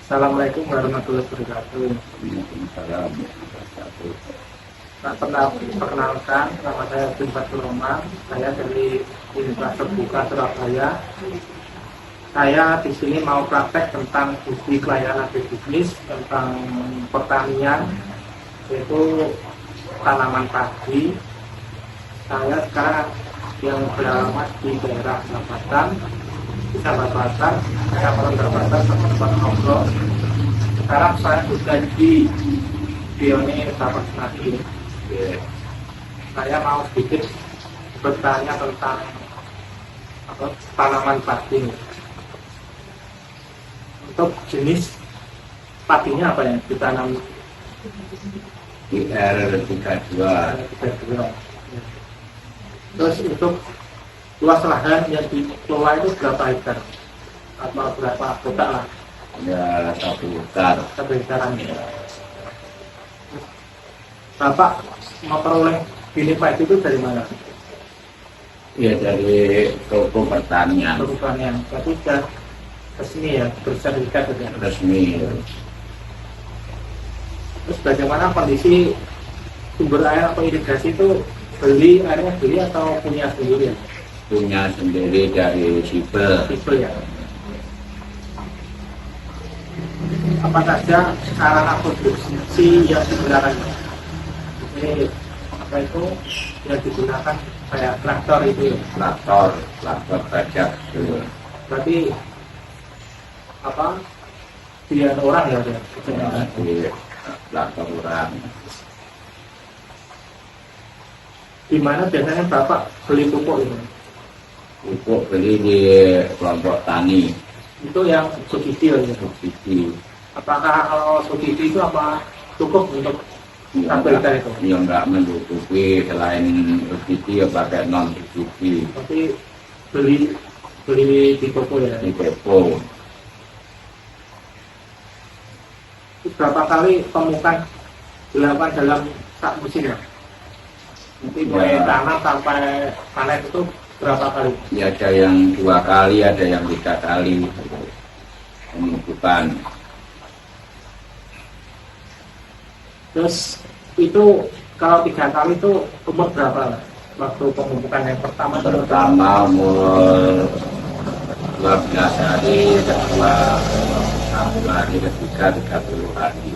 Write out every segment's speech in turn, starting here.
Assalamualaikum warahmatullahi wabarakatuh. Waalaikumsalam. Perkenalkan, nama saya Bin Fatul Rahman. Saya dari Universitas Terbuka Surabaya. Saya di sini mau praktek tentang studi kelayakan agribisnis, tentang pertanian, yaitu tanaman padi. Saya sekarang yang beralamat di daerah Jabatan, Kecamatan tempat ngobrol. Sekarang saya sudah di Pionir Bapak Senadi. Saya mau sedikit bertanya tentang tanaman padi. Untuk jenis padinya apa yang ditanam? IR32. Terus untuk luas lahan yang dikelola itu berapa hektar? Atau berapa kotak lah? Ya 1 hektar. 1 hektaran. Bapak memperoleh bini padi itu dari mana? Ya dari toko pertanian Pertanian. Berarti sudah resmi ya, bersertifikat ya. resmi. Terus bagaimana kondisi sumber air atau irigasi itu, beli airnya beli atau punya sendiri ya? Punya sendiri dari Sibel. Tipe ya. Apa saja sarana produksi yang digunakan? Ini apa itu yang digunakan kayak traktor itu ya? Traktor bajak. Berarti apa? Dia orang ya? Di traktor orang. Di mana biasanya Bapak beli pupuk ini? Pupuk beli di kelompok tani. Itu yang subsidi ya? Subsidi. Apakah kalau subsidi itu apa cukup untuk sampai hektar itu? Ya enggak mencukupi, selain subsidi ya pakai non subsidi Tapi beli di toko ya? di depo. Berapa kali pemukan dilakukan dalam sak musim ya? Nanti mulai tanam sampai panen itu berapa kali? Ya ada yang 2 kali, ada yang 3 kali pemupukan. Terus itu kalau 3 kali itu umur berapa waktu pemupukan yang pertama? Pertama umur 12 hari, kedua 1 hari, ketiga 30 hari.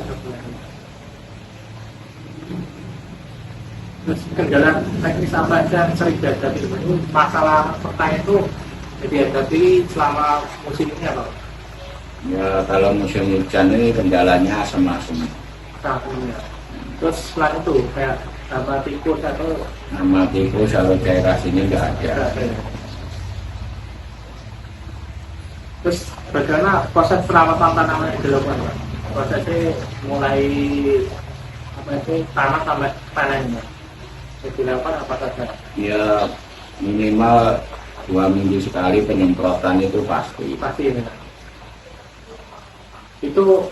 Terus kendala teknis apa aja yang sering dihadapi? Itu masalah pertanian itu jadi hadapi selama musim ini apa? Ya kalau musim hujan ini kendalanya asam-asam. Tahunnya. Terus selain itu kayak hama tikus atau Nama tikus kalau daerah sini nggak ada. Terus bagaimana proses perawatan tanaman yang dilakukan, Pak? Prosesnya mulai apa itu tanam sampai panennya yang dilakukan apa saja? Ya minimal 2 minggu sekali penyemprotan itu pasti. Pasti ini. Itu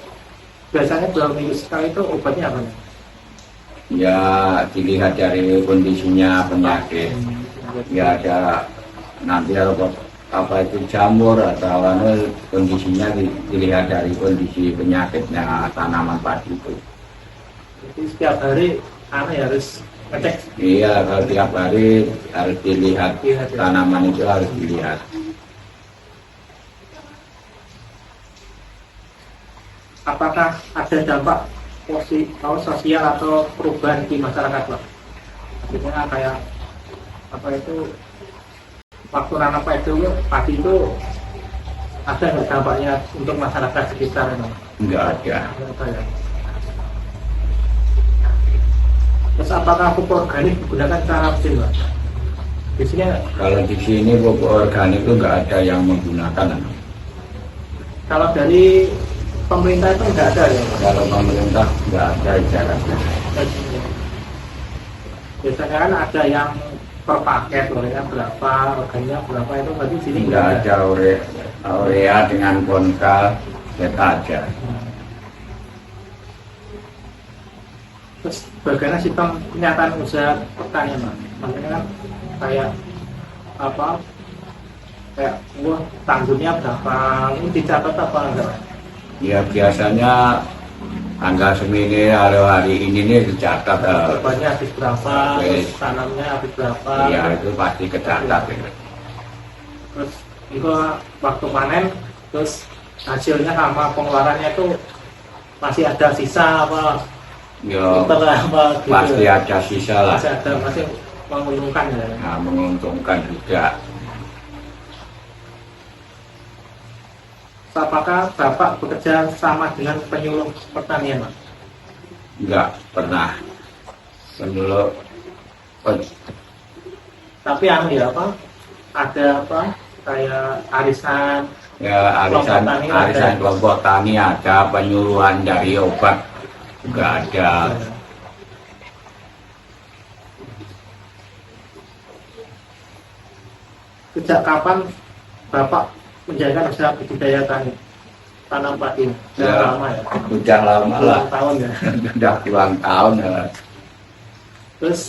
biasanya 2 minggu sekali itu obatnya apa? Ya dilihat dari kondisinya penyakit. Ya ada nanti apa itu jamur atau kondisinya dilihat dari kondisi penyakitnya tanaman padi itu. Jadi setiap hari harus ngecek. Iya kalau tiap hari harus dilihat, tanaman itu harus dilihat. Apakah ada dampak sosial atau perubahan di masyarakat, Pak? Maksudnya kayak apa itu waktu nanam padi itu ada nggak dampaknya untuk masyarakat sekitar itu? Enggak ada. Apa ya? Terus apakah pupuk organik digunakan secara rutin, Pak? Biasanya Kalau di sini pupuk organik itu enggak ada yang menggunakan. kalau dari pemerintah itu nggak ada ya? Kalau pemerintah enggak ada ibaratnya. Biasanya kan ada yang per paket, urea berapa, organiknya berapa, itu berarti di sini Enggak ada urea dengan konka, beta aja. Terus bagaimana sistem penyataan usaha pertanian, Pak? Maksudnya kan kayak apa, kayak tanggungnya berapa, ini dicatat apa enggak? Ya biasanya tanggal semini hari ini nih dicatat. Korbannya habis berapa, Oke. terus tanamnya habis berapa. Ya itu pasti kecatat. Terus itu waktu panen, terus hasilnya sama pengeluarannya itu masih ada sisa apa? Ya Setelah apa gitu. pasti ada sisa lah. Masih menguntungkan ya. Nah, menguntungkan juga. Apakah Bapak bekerja sama dengan penyuluh pertanian, Pak? Enggak pernah dulu. Tapi anu ya apa? Ada apa? Kayak arisan. Ya arisan Kelompok tani arisan ada. kelompok tani ada, penyuluhan dari obat juga ada. Sejak kapan Bapak menjalankan usaha budidaya tani tanam padi? Sudah Ya. lama ya? Udah lama lah. 20 tahun ya. Udah puluhan tahun ya. Terus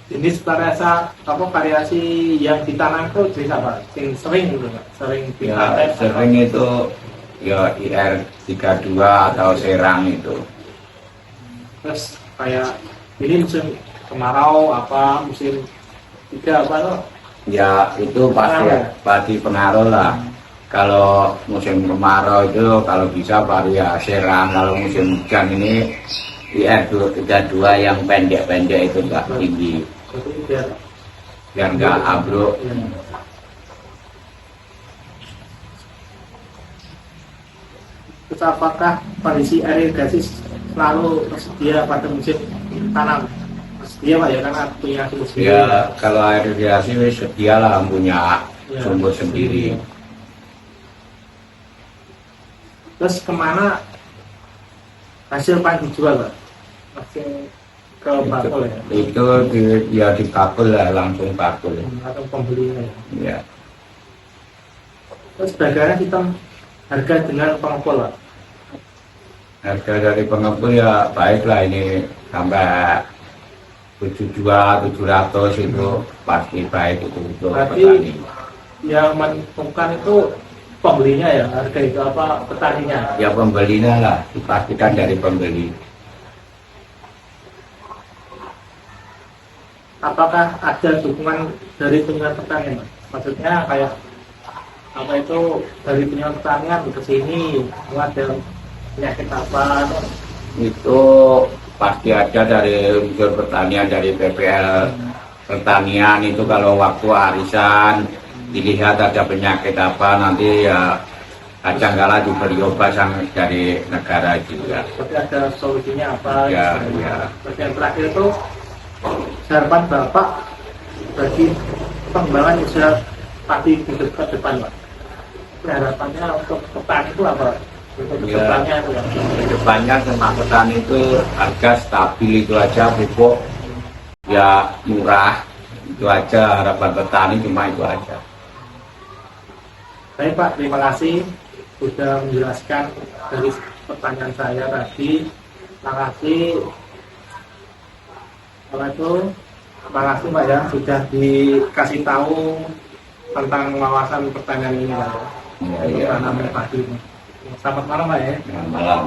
jenis variasi yang ditanam itu jenis apa? Yang sering gitu, Pak? Sering Ya dipakai. sering itu ya IR32 atau Serang itu. Terus kayak ini musim kemarau apa, musim tiga apa tuh? Ya itu pasti pengaruh lah. Kalau musim kemarau itu kalau bisa varia Serang, kalau musim hujan ini IR32 yang pendek-pendek itu enggak tinggi Jadi biar biar enggak ambruk. ya. Terus apakah kondisi air irigasi selalu tersedia pada musim tanam? Tersedia Pak ya, karena punya sumber sendiri. Ya kalau air irigasi sedia lah punya Ya. sumber sendiri. Terus kemana hasil panen dijual, Pak? Langsung ke bakul ya? Itu dia dibakul lah, langsung bakul. Atau pembelinya ya? Ya. Terus bagaimana kita harga dengan pengepul, Pak? Harga dari pengepul ya baiklah, ini sampai 72.700 itu pasti baik itu untuk Berarti petani. yang menentukan itu pembelinya ya, harga itu apa petaninya? Ya pembelinya lah, dipastikan dari pembeli. Apakah ada dukungan dari penyuluhan pertanian, Pak? Maksudnya kayak apa itu dari penyuluhan pertanian ke sini ada penyakit apa? Itu pasti ada dari unsur pertanian, dari PPL pertanian itu kalau waktu arisan dilihat ada penyakit apa nanti ya kadang-kala diberi obat dari negara juga. Berarti ada solusinya apa? Ya, gitu. ya. Terus yang terakhir itu harapan Bapak bagi pengembangan usaha padi ke depan, Pak. Harapannya untuk petani itu apa? Untuk Ya. depannya itu ya. Kedepannya sama petani itu harga stabil itu aja, pupuk ya murah, itu aja harapan petani, cuma itu aja. Baik Pak, terima kasih sudah menjelaskan dari pertanyaan saya tadi. Terima kasih. Kalau itu, terima kasih Pak ya sudah dikasih tahu tentang wawasan pertanyaan ini Pak. Ya, Untuk ya. tanam padi. Selamat malam Pak ya. Malam.